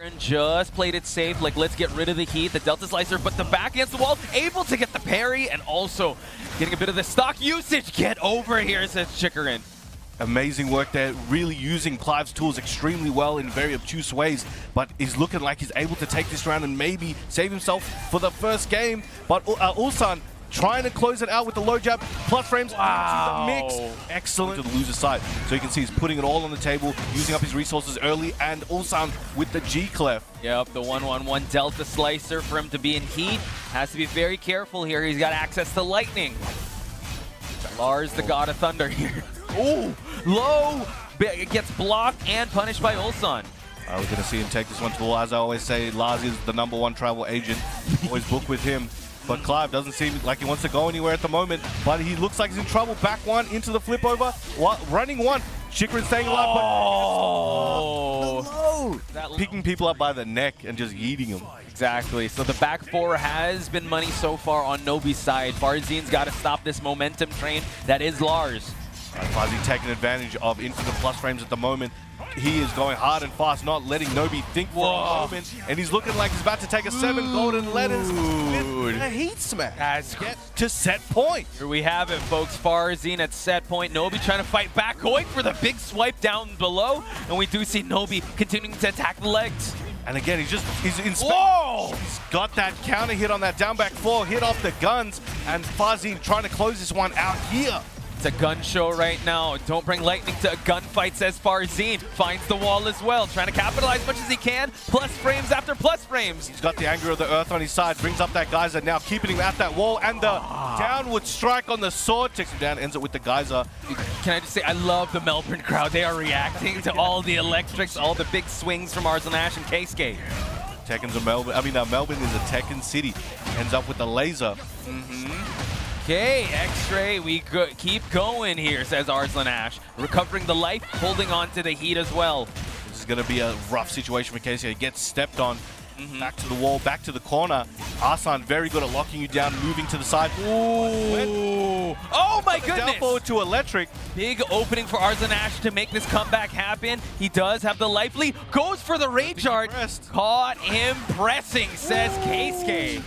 Baron just played it safe, like let's get rid of the heat, the Delta Slicer, but the back against the wall, able to get the parry and also getting a bit of the stock usage. Get over here, says Chikarin. Amazing work there, really using Clive's tools extremely well in very obtuse ways, but he's looking like he's able to take this round and maybe save himself for the first game. But Ulsan trying to close it out with the low jab, plus frames into the mix. Excellent to the loser side. So you can see he's putting it all on the table, using up his resources early, and Ulsan with the G-Clef. Yep, the 1-1-1 Delta Slicer for him to be in heat. Has to be very careful here. He's got access to lightning. Lars, the god of thunder here. Ooh, low! It gets blocked and punished by Ulsan. We're going to see him take this one to the wall. As I always say, Lars is the #1 travel agent. Always book with him. But Clive doesn't seem like he wants to go anywhere at the moment. But he looks like he's in trouble. Back one into the flip over. Running one. Chikarin staying alive. But picking people up by the neck and just yeeting them. Exactly. So the back four has been money so far on Nobi's side. Farzine's got to stop this momentum train that is Lars. Farzine taking advantage of infinite plus frames at the moment. He is going hard and fast, not letting Nobi think for a moment. And he's looking like he's about to take a 7 golden letters with a heat smash. Get to set point. Here we have it, folks. Farzine at set point. Nobi trying to fight back, going for the big swipe down below. And we do see Nobi continuing to attack the legs. And again, he's in space. He's got that counter hit on that down back 4, hit off the guns. And Farzine trying to close this one out here. It's a gun show right now. Don't bring lightning to a gunfight, says Farzine. Finds the wall as well, trying to capitalize as much as he can. Plus frames after plus frames. He's got the anger of the earth on his side, brings up that geyser now, keeping him at that wall. And the downward strike on the sword takes him down, ends it with the geyser. Can I just say, I love the Melbourne crowd. They are reacting to all the electrics, all the big swings from Arslan Ash and Keisuke. Tekken's a Melbourne, Melbourne is a Tekken city. Ends up with the laser. Okay, X-Ray, we keep going here, says Arslan Ash. Recovering the life, holding on to the heat as well. This is going to be a rough situation for Keisuke. He gets stepped on. Back to the wall, back to the corner. Arslan very good at locking you down, moving to the side. Ooh. Oh my goodness! Down forward to electric. Big opening for Arslan Ash to make this comeback happen. He does have the life lead. Goes for the rage art. Caught him pressing, says Keisuke.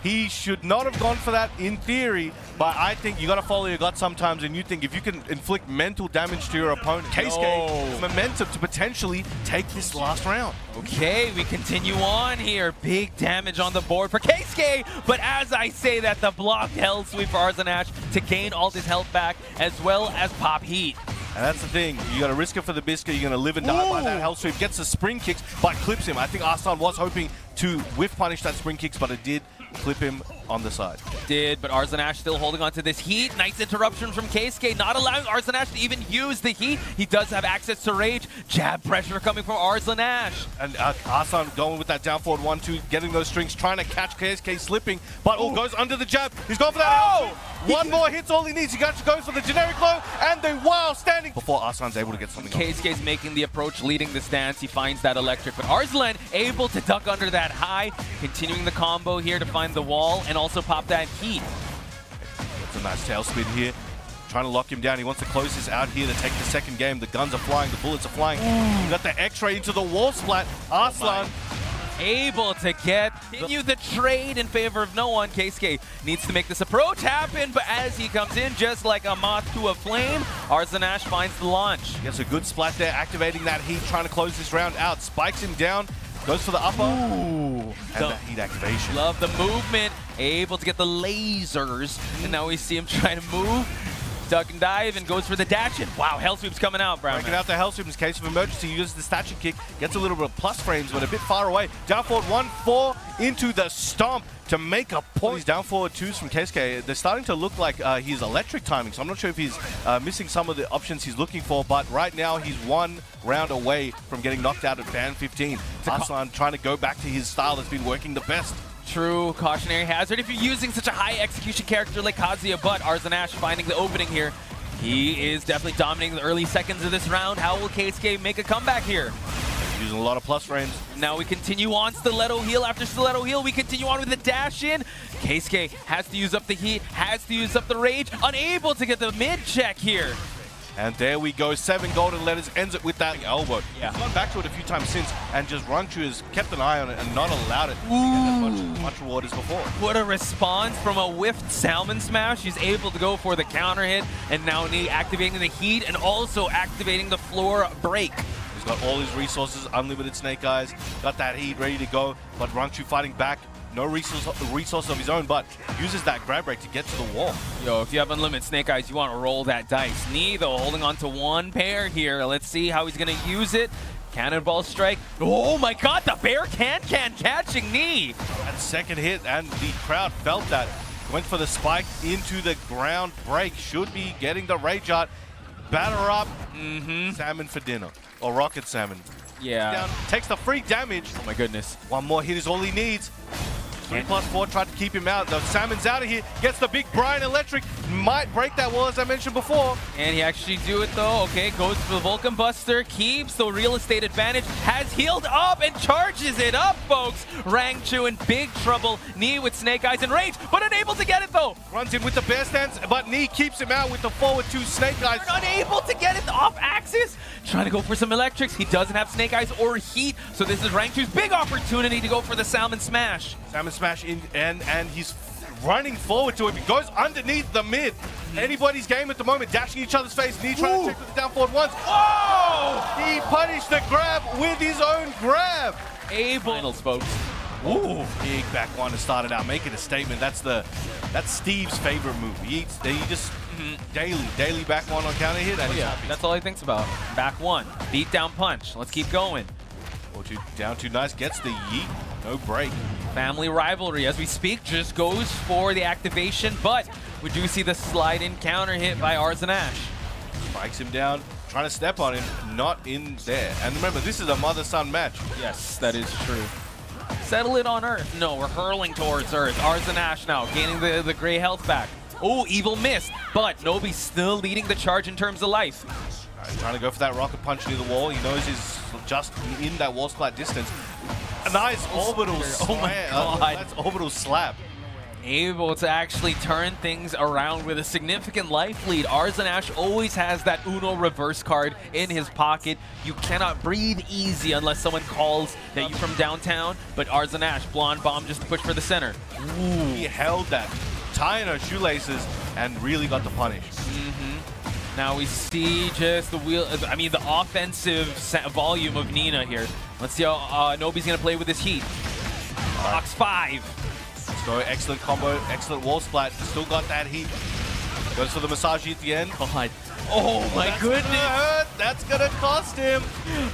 He should not have gone for that in theory, but I think you got to follow your gut sometimes, and you think if you can inflict mental damage to your opponent, Keisuke, momentum to potentially take this last round. Okay, we continue on here. Big damage on the board for Keisuke, but as I say that, the blocked hell sweep for Arslan Ash to gain all this health back, as well as pop heat. And that's the thing, you got to risk it for the biscuit, you're going to live and die by that hell sweep. Gets the spring kicks, but clips him. I think Arslan was hoping to whiff punish that spring kicks, but it did clip him on the side. Did, but Arslan Ash still holding on to this heat. Nice interruption from Keisuke, not allowing Arslan Ash to even use the heat. He does have access to rage. Jab pressure coming from Arslan Ash. And Arslan going with that down forward 1-2, getting those strings, trying to catch Keisuke slipping, but goes under the jab. He's going for that. One more hit's all he needs. He goes for the generic low and the wild standing before Arslan's able to get something on. Keisuke's making the approach, leading this dance. He finds that electric, but Arslan able to duck under that high, continuing the combo here to find the wall and also pop that heat. That's a nice tailspin here. Trying to lock him down. He wants to close this out here to take the second game. The guns are flying, the bullets are flying. You got the X-ray into the wall splat. Arslan able to continue the trade in favor of no one. Keisuke needs to make this approach happen, but as he comes in, just like a moth to a flame, Arslan Ash finds the launch. Gets a good splat there, activating that heat, trying to close this round out. Spikes him down, goes for the upper. And that heat activation. Love the movement, able to get the lasers, and now we see him trying to move. Duck and dive and goes for the dash in. Wow, hell sweep's coming out, Brown. Breaking out the hell sweep in case of emergency. He uses the statue kick, gets a little bit of plus frames, but a bit far away. Down forward 1-4 into the stomp to make a point. These down forward 2s from Keisuke, they're starting to look like he's electric timing, so I'm not sure if he's missing some of the options he's looking for, but right now he's 1 round away from getting knocked out at band 15. Arslan trying to go back to his style that's been working the best. True cautionary hazard if you're using such a high execution character like Kazuya, but Arslan Ash finding the opening here. He is definitely dominating the early seconds of this round. How will Keisuke make a comeback here? Using a lot of plus frames. Now we continue on, stiletto heel after stiletto heel. We continue on with the dash in. Keisuke has to use up the heat, has to use up the rage, unable to get the mid check here. And there we go, 7 golden letters, ends it with that elbow. Yeah. He's gone back to it a few times since, and just Rangchu has kept an eye on it and not allowed it to get as much reward as before. What a response from a whiffed Salmon Smash. He's able to go for the counter hit, and now Knee activating the heat and also activating the floor break. He's got all his resources, unlimited Snake Eyes, got that heat ready to go, but Rangchu fighting back. No resource of his own, but uses that grab break to get to the wall. Yo, if you have unlimited Snake Eyes, you want to roll that dice. Knee, though, holding on to one pair here. Let's see how he's going to use it. Cannonball strike. Oh my god, the bear can catching Knee. That second hit, and the crowd felt that. Went for the spike into the ground break. Should be getting the rage out. Batter up. Salmon for dinner. Or rocket salmon. Yeah. Down, takes the free damage. Oh my goodness. One more hit is all he needs. 3+4 tried to keep him out. The Salmon's out of here. Gets the big Brian Electric. Might break that wall, as I mentioned before. And he actually do it though. Okay, goes for the Vulcan Buster. Keeps the real estate advantage. Has healed up and charges it up, folks. Rangchu in big trouble. Knee with Snake Eyes and Rage, but unable to get it though. Runs in with the bear stance, but Knee keeps him out with the forward 2 Snake Eyes. Unable to get it off axis. Trying to go for some electrics. He doesn't have Snake Eyes or heat, so this is Rangchu's big opportunity to go for the Salmon Smash. Salmon Smash in, and he's running forward to him. He goes underneath the mid. Anybody's game at the moment, dashing each other's face. Knee trying to check with the down forward once. Oh! He punished the grab with his own grab. Finals, folks. Ooh, big back one to start it out, making a statement. That's Steve's favorite move. He just daily back one on counter hit, and he's happy. That's all he thinks about. Back one, beat down punch. Let's keep going. Down two, nice, gets the yeet, no break. Family rivalry as we speak, just goes for the activation, but we do see the slide in counter hit by Arzanash. Spikes him down, trying to step on him, not in there. And remember, this is a mother-son match. Yes, that is true. Settle it on Earth. No, we're hurling towards Earth. Arzanash now gaining the gray health back. Oh, evil miss, but Nobi's still leading the charge in terms of life. Trying to go for that rocket punch near the wall. He knows he's just in that wall splat distance. A nice orbital slap. Oh my god. That's orbital slap. Able to actually turn things around with a significant life lead. Arzanash always has that Uno reverse card in his pocket. You cannot breathe easy unless someone calls that you from downtown, but Arzanash, Blonde Bomb, just push for the center. Ooh. He held that, tying her shoelaces, and really got the punish. Now we see just the offensive volume of Nina here. Let's see how Nobi's gonna play with his heat. Box 5. Let's go, excellent combo, excellent wall splat. Still got that heat. Goes for the massage at the end. God. Oh my goodness. Gonna hurt. That's gonna cost him.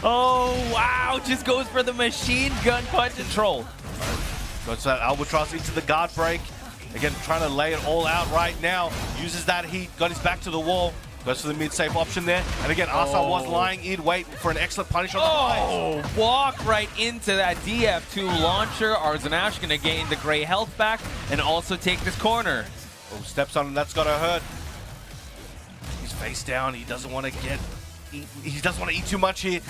Oh wow, just goes for the machine gun punch control. Goes for that albatross into the guard break. Again, trying to lay it all out right now. Uses that heat, got his back to the wall. Goes for the mid-safe option there. And again, Asa was lying in wait for an excellent punish on the line. Walk right into that DF2 launcher. Arzanash gonna gain the gray health back and also take this corner. Oh, steps on him, that's gotta hurt. He's face down, he doesn't want to eat too much here.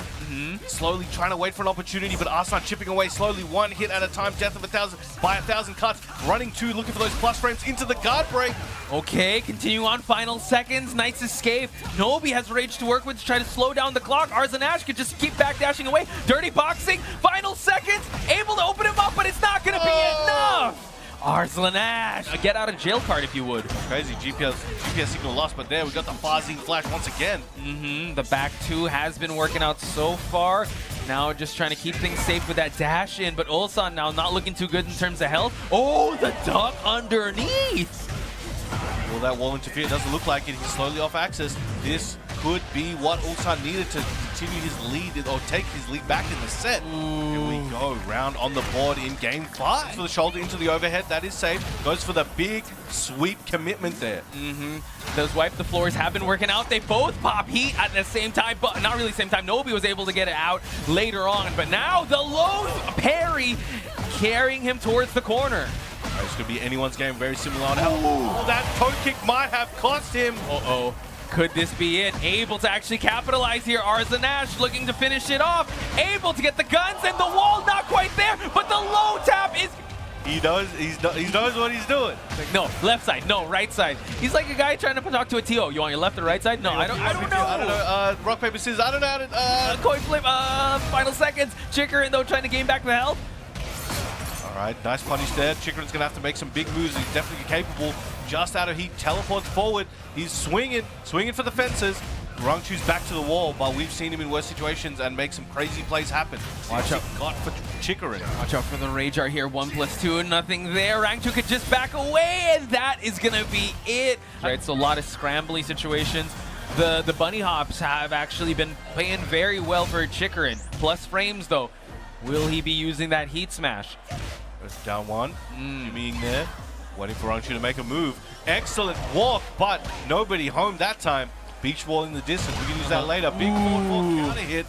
Slowly trying to wait for an opportunity, but Asa chipping away slowly, one hit at a time, death of 1,000 by 1,000 cuts. Running 2, looking for those plus frames into the guard break. Okay, continue on, final seconds, nice escape. Nobi has rage to work with to try to slow down the clock. Arzanash could just keep backdashing away. Dirty boxing, final seconds, able to open him up, but it's not gonna be enough. Arzanash, a get out of jail card if you would. Crazy, GPS signal lost, but there we got the Farzine flash once again. The back 2 has been working out so far. Now just trying to keep things safe with that dash in, but Ulsan now not looking too good in terms of health. Oh, the duck underneath. Will that wall interfere? It doesn't look like it. He's slowly off axis. This could be what Ulsan needed to continue his lead or take his lead back in the set. Here we go, round on the board in game 5. For the shoulder into the overhead, that is safe. Goes for the big sweep commitment there. Those wipe the floors have been working out. They both pop heat at the same time, but not really the same time. Nobi was able to get it out later on, but now the low parry carrying him towards the corner. This could be anyone's game, very similar on health. Oh, that toe kick might have cost him. Uh-oh. Could this be it? Able to actually capitalize here. Arzanash looking to finish it off. Able to get the guns and the wall not quite there, but the low tap is... he knows what he's doing. Like, no, left side. No, right side. He's like a guy trying to talk to a TO. You want your left or right side? No, I don't know. I don't know. Rock, paper, scissors. I don't know how to... Coin flip. Final seconds. Chikrin, though, trying to gain back the health. All right, nice punish there. Chikrin's going to have to make some big moves. He's definitely capable. Just out of heat, teleports forward. He's swinging for the fences. Rangchu's back to the wall, but we've seen him in worse situations and make some crazy plays happen. Watch out. Got for Chikrin. Watch out for the Rage Art here. 1+2, nothing there. Rangchu could just back away, and that is going to be it. Right, so a lot of scrambly situations. The bunny hops have actually been playing very well for Chikrin. Plus frames, though. Will he be using that heat smash? There's down one. Jimmying there. Waiting for Rangchu to make a move. Excellent walk, but nobody home that time. Beach wall in the distance. We can use that later. Big forward counter hit.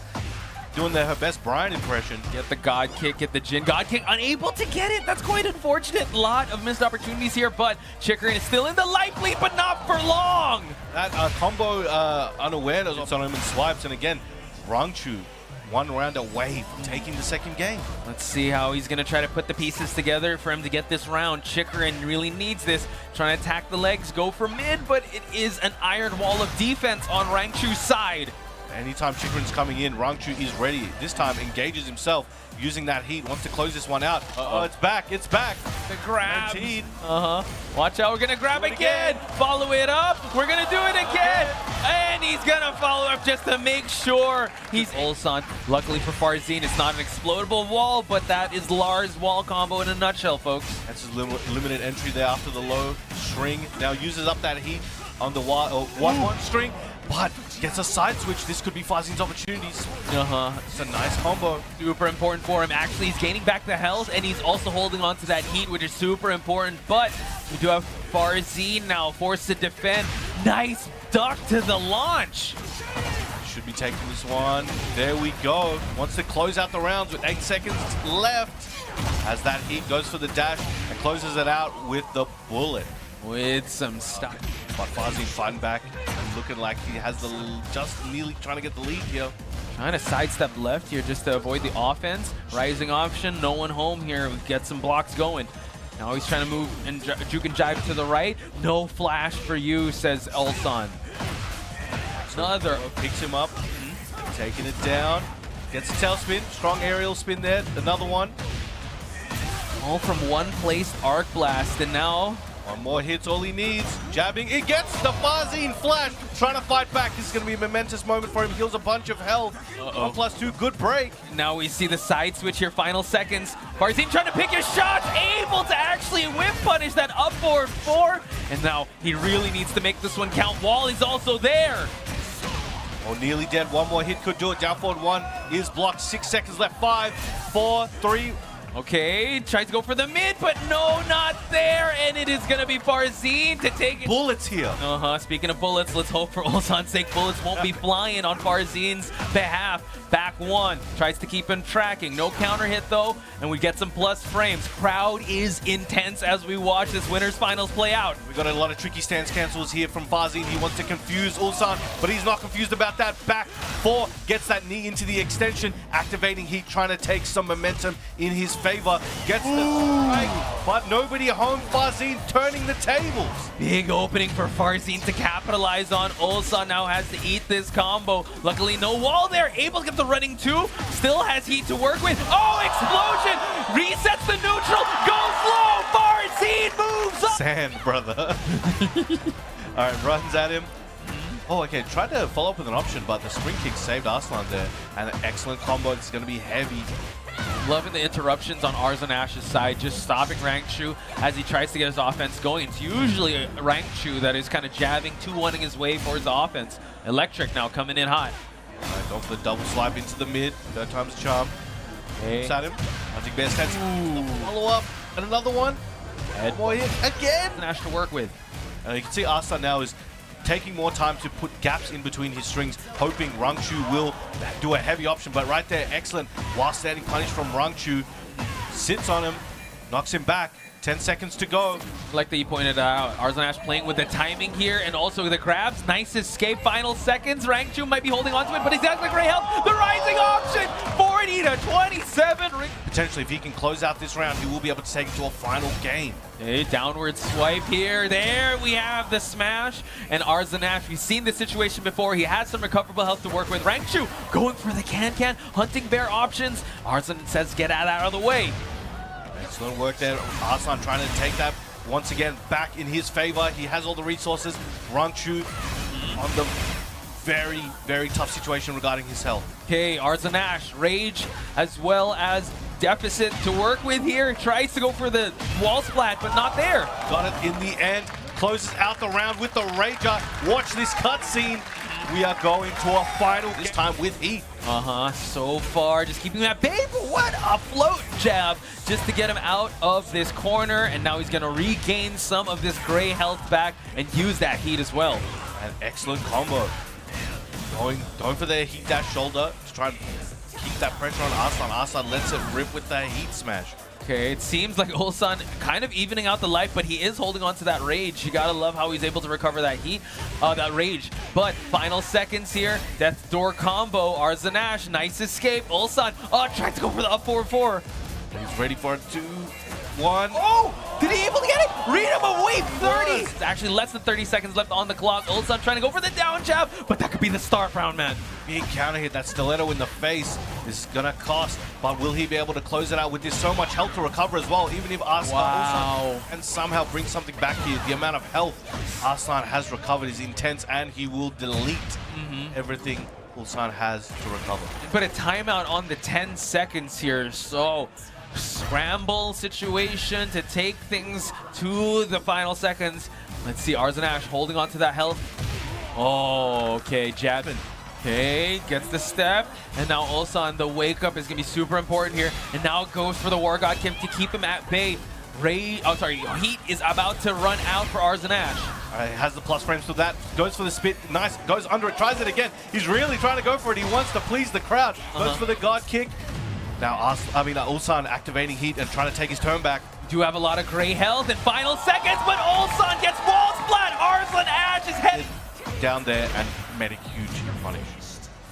Doing her best Brian impression. Get the God Kick, get the Jin God Kick. Unable to get it. That's quite unfortunate. Lot of missed opportunities here, but Chikrin is still in the life lead, but not for long. That combo unaware on him and swipes. And again, Rangchu 1 round away from taking the second game. Let's see how he's going to try to put the pieces together for him to get this round. Chikrin really needs this. Trying to attack the legs, go for mid, but it is an iron wall of defense on Rangchu's side. Anytime Chikrin's coming in, Rangchu is ready. This time engages himself using that heat. Wants to close this one out. Oh, it's back. It's back. The grab. Watch out. We're going to grab again. Follow it up. We're going to do it again. And he's going to follow up just to make sure he's Ulsan. Luckily for Farzin, it's not an explodable wall, but that is Lars' wall combo in a nutshell, folks. That's his limited entry there after the low string. Now uses up that heat on the 1-1 string. But gets a side switch. This could be Farzin's opportunities. It's a nice combo. Super important for him. Actually, he's gaining back the health, and he's also holding on to that heat, which is super important. But we do have Farzin now forced to defend. Nice duck to the launch. Should be taking this one. There we go. Wants to close out the rounds with 8 seconds left. As that heat goes for the dash and closes it out with the bullet. With some stuff. But Farzin fighting back and looking like he has just nearly trying to get the lead here. Trying to sidestep left here just to avoid the offense. Rising option, no one home here. Get some blocks going. Now he's trying to move and juke and jive to the right. No flash for you, says Ulsan. Another. Picks him up, taking it down. Gets a tail spin, strong aerial spin there. Another one. All from one placed arc blast, and now one more hit's all he needs. Jabbing, it gets the Farzin flash. Trying to fight back. This is going to be a momentous moment for him. Heals a bunch of health. 1+2, good break. Now we see the side switch here, final seconds. Farzin trying to pick his shots, able to actually whip punish that up forward 4. And now he really needs to make this one count. Wall is also there. Oh, nearly dead. One more hit could do it. Down forward 1 is blocked. 6 seconds left. 5, 4, 3. Okay, tries to go for the mid, but no, not there, and it is going to be Farzin to take it. Bullets here. Speaking of bullets, let's hope for Ulsan's sake bullets won't be flying on Farzin's behalf. Back 1, tries to keep him tracking. No counter hit, though, and we get some plus frames. Crowd is intense as we watch this winners finals play out. We got a lot of tricky stance cancels here from Farzin. He wants to confuse Ulsan, but he's not confused about that. Back 4, gets that knee into the extension, activating heat, trying to take some momentum in his favor. Gets the strike, but nobody home. Farzin turning the tables. Big opening for Farzin to capitalize on. Ulsan now has to eat this combo. Luckily, no wall there. Able to get the running 2. Still has heat to work with. Oh, explosion! Resets the neutral. Go slow. Farzin moves up. Sand, brother. All right, runs at him. Oh, okay. Tried to follow up with an option, but the spring kick saved Arslan there. And an excellent combo. It's going to be heavy. Loving the interruptions on Arslan Ash's side, just stopping Rangchu as he tries to get his offense going. It's usually Rangchu that is kind of jabbing, 2-1ing his way for his offense. Electric now coming in hot. All right, going for the double swipe into the mid. 3rd time's the charm. Looks at him. Hunting Bear's head. Follow up. And another one. One more hit. Again. Ash to work with. And you can see Arslan now is taking more time to put gaps in between his strings, hoping Rangchu will do a heavy option. But right there, excellent. While standing punish from Rangchu. Sits on him. Knocks him back. 10 seconds to go. Like that you pointed out, Arslan Ash playing with the timing here and also the grabs. Nice escape. Final seconds. Rangchu might be holding on to it, but he's got the great help. The rising option for 40 to 27. Potentially, if he can close out this round, he will be able to take it to a final game. A downward swipe here. There we have the smash. And Arzanash, we've seen this situation before. He has some recoverable health to work with. Rangchu going for the can-can, hunting bear options. Arzan says get out of the way. Excellent work there. Arslan trying to take that once again back in his favor. He has all the resources. Rangchu on the very, very tough situation regarding his health. Okay, Arzanash, Rage, as well as Deficit to work with here. Tries to go for the wall splat, but not there. Got it in the end. Closes out the round with the Rager. Watch this cutscene. We are going to a final, this time with heat. So far, just keeping him at bay, but what a float jab just to get him out of this corner, and now he's gonna regain some of this gray health back and use that heat as well. An excellent combo. Going for the heat dash shoulder to try and keep that pressure on Arslan. Arslan lets it rip with the heat smash. Okay, it seems like Ulsan kind of evening out the life, but he is holding on to that rage. You gotta love how he's able to recover that heat, that rage. But final seconds here, Death Door combo, Arzanash, nice escape. Ulsan, tried to go for the up 4-4. He's ready for a 2-1. Oh, did he able to get it? Read him away, 30. It's actually less than 30 seconds left on the clock. Ulsan trying to go for the down jab, but that could be the start round, man. Big counter hit, that stiletto in the face is gonna cost, but will he be able to close it out with this so much health to recover as well? Even if Arslan can somehow bring something back here, the amount of health Arslan has recovered is intense, and he will delete everything Ulsan has to recover. Put a timeout on the 10 seconds here, so scramble situation to take things to the final seconds. Let's see, Arzanash holding on to that health. Oh, okay, jabbing. Okay, gets the step, and now Ulsan, the wake up is gonna be super important here, and now goes for the War God Kim to keep him at bay. Heat is about to run out for Arzanash. Has the plus frames to that, goes for the spit, nice, goes under it, tries it again. He's really trying to go for it, he wants to please the crowd. Goes for the God kick. Now Ulsan activating heat and trying to take his turn back. Do have a lot of gray health in final seconds, but Ulsan gets wall splat. Arzanash is headed down there and made a huge punish.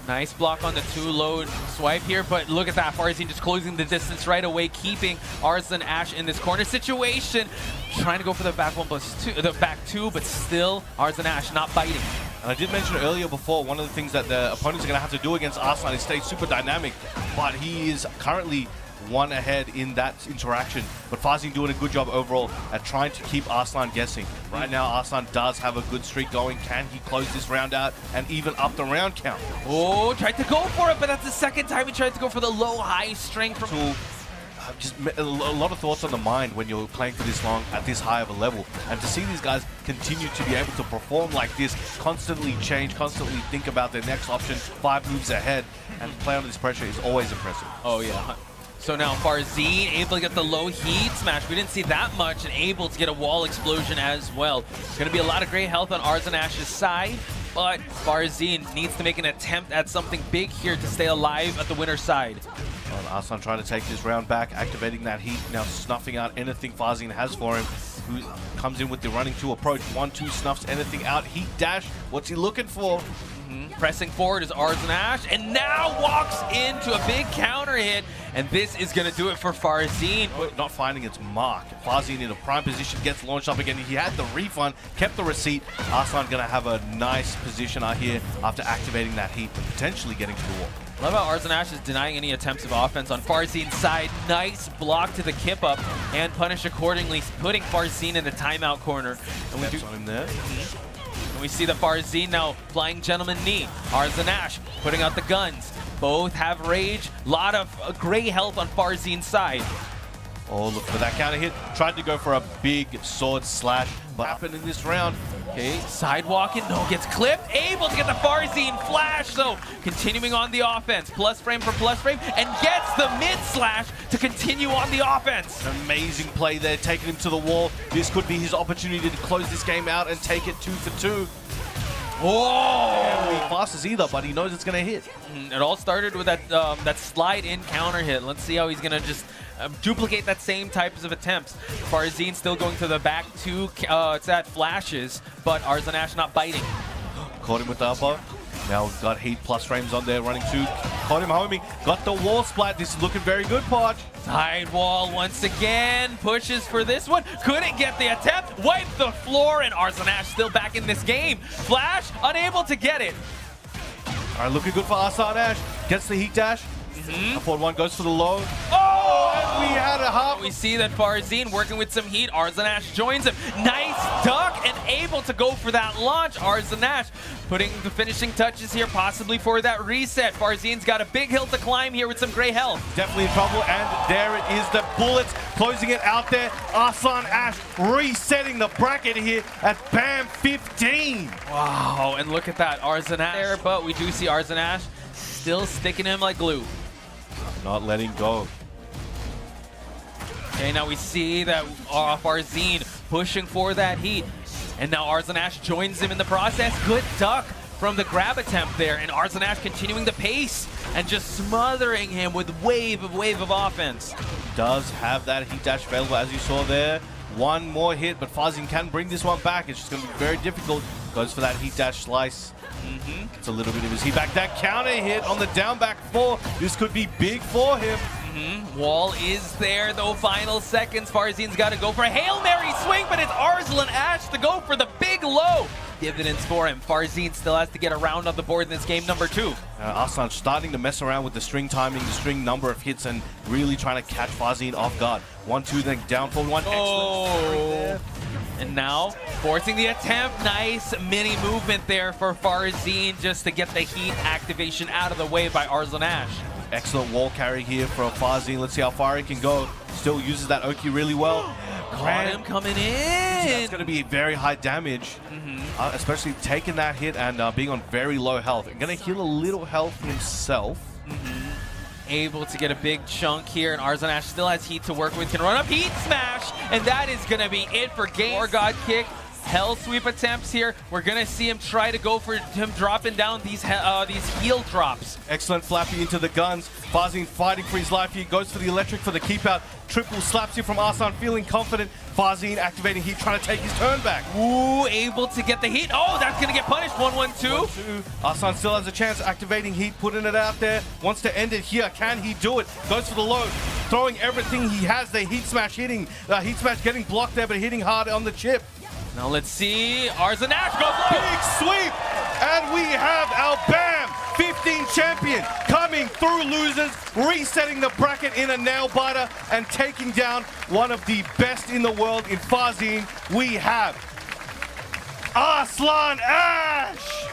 Nice block on the 2-load swipe here, but look at that. Farzin just closing the distance right away, keeping Arzanash in this corner situation. Trying to go for the back 1+2, the back 2, but still Arzanash not biting. And I did mention earlier before, one of the things that the opponents are going to have to do against Arslan is stay super dynamic, but he is currently one ahead in that interaction. But Farzin doing a good job overall at trying to keep Arslan guessing. Right now, Arslan does have a good streak going. Can he close this round out and even up the round count? Oh, tried to go for it, but that's the second time he tried to go for the low-high strength from... Just a lot of thoughts on the mind when you're playing for this long at this high of a level, and to see these guys continue to be able to perform like this, constantly change, constantly think about their next option 5 moves ahead, and play under this pressure is always impressive. Oh yeah. So now Farzin able to get the low heat smash. We didn't see that much, and able to get a wall explosion as well. It's going to be a lot of great health on Arzanash's side, but Farzin needs to make an attempt at something big here to stay alive at the winner's side. Arslan trying to take this round back, activating that heat, now snuffing out anything Farzin has for him, who comes in with the running 2 approach. 1-2 snuffs anything out. Heat dash, what's he looking for? Pressing forward is Arzanash, and now walks into a big counter hit, and this is going to do it for Farzin. Not finding its mark. Farzin in a prime position, gets launched up again. He had the refund, kept the receipt. Arslan going to have a nice position out here after activating that heat and potentially getting to the wall. Love how Arzanash is denying any attempts of offense on Farzin's side. Nice block to the kip up and punish accordingly, putting Farzin in the timeout corner. And we on him there. And we see the Farzin now flying gentleman knee. Arzanash putting out the guns. Both have rage. Lot of gray health on Farzin's side. Oh, look for that counter hit. Tried to go for a big sword slash, but happened in this round. Okay, sidewalking, no, gets clipped. Able to get the Farzin flash, so continuing on the offense. Plus frame for plus frame, and gets the mid slash to continue on the offense. An amazing play there, taking him to the wall. This could be his opportunity to close this game out and take it 2 for 2. Oh! He passes either, but he knows it's going to hit. It all started with that slide-in counter hit. Let's see how he's going to just duplicate that same types of attempts. Farzin still going to the back 2, it's at flashes, but Arzanash not biting. Caught him with the upper. Now we've got heat plus frames on there, running 2. Caught him homing. Got the wall splat. This is looking very good, Podge. Side wall once again. Pushes for this one. Couldn't get the attempt. Wiped the floor, and Arzanash still back in this game. Flash, unable to get it. All right, looking good for Arzanash. Gets the heat dash. Down forward one goes for the low. Oh! And we had a half. We see that Farzine working with some heat. Arzanash joins him. Nice duck and able to go for that launch. Arzanash putting the finishing touches here, possibly for that reset. Farzine's got a big hill to climb here with some gray health. Definitely in trouble, and there it is. The bullets closing it out there. Arzanash resetting the bracket here at BAM 15. Wow, and look at that. Arzanash there, but we do see Arzanash still sticking him like glue. Not letting go. Okay, now we see that Farzine pushing for that heat. And now Arzanash joins him in the process. Good duck from the grab attempt there. And Arzanash continuing the pace and just smothering him with wave of offense. Does have that heat dash available, as you saw there. One more hit, but Farzine can bring this one back. It's just going to be very difficult. Goes for that heat dash slice. It's a little bit of his heat back. That counter hit on the down back four. This could be big for him. Wall is there though. Final seconds. Farzine's got to go for a Hail Mary swing, but it's Arzanash to go for the big low. Dividends for him. Farzine still has to get around on the board in this game number 2. Arslan starting to mess around with the string timing, the string number of hits, and really trying to catch Farzine off guard. 1-2, then down for one. Oh. And now forcing the attempt. Nice mini movement there for Farzine just to get the heat activation out of the way by Arzanash. Excellent wall carry here from Farzine. Let's see how far he can go. Still uses that Oki really well. Caught him coming in. That's going to be very high damage, especially taking that hit and being on very low health. And going to heal a little health himself. Able to get a big chunk here, and Arzanash still has heat to work with. Can run up heat smash, and that is going to be it for game. More God kick. Hell sweep attempts here. We're going to see him try to go for him dropping down these heal drops. Excellent flappy into the guns. Farzine fighting for his life here. Goes for the electric for the keep out. Triple slaps here from Arslan, feeling confident. Farzine activating heat, trying to take his turn back. Ooh, able to get the heat. Oh, that's going to get punished. 1-1-2. Arslan still has a chance, activating heat, putting it out there. Wants to end it here. Can he do it? Goes for the load. Throwing everything he has there. Heat smash hitting. Heat smash getting blocked there, but hitting hard on the chip. Now let's see. Arzanash goes low. Big sweep. And we have our BAM 15 champion coming through losers, resetting the bracket in a nail biter and taking down one of the best in the world in Farzine. We have Arzanash.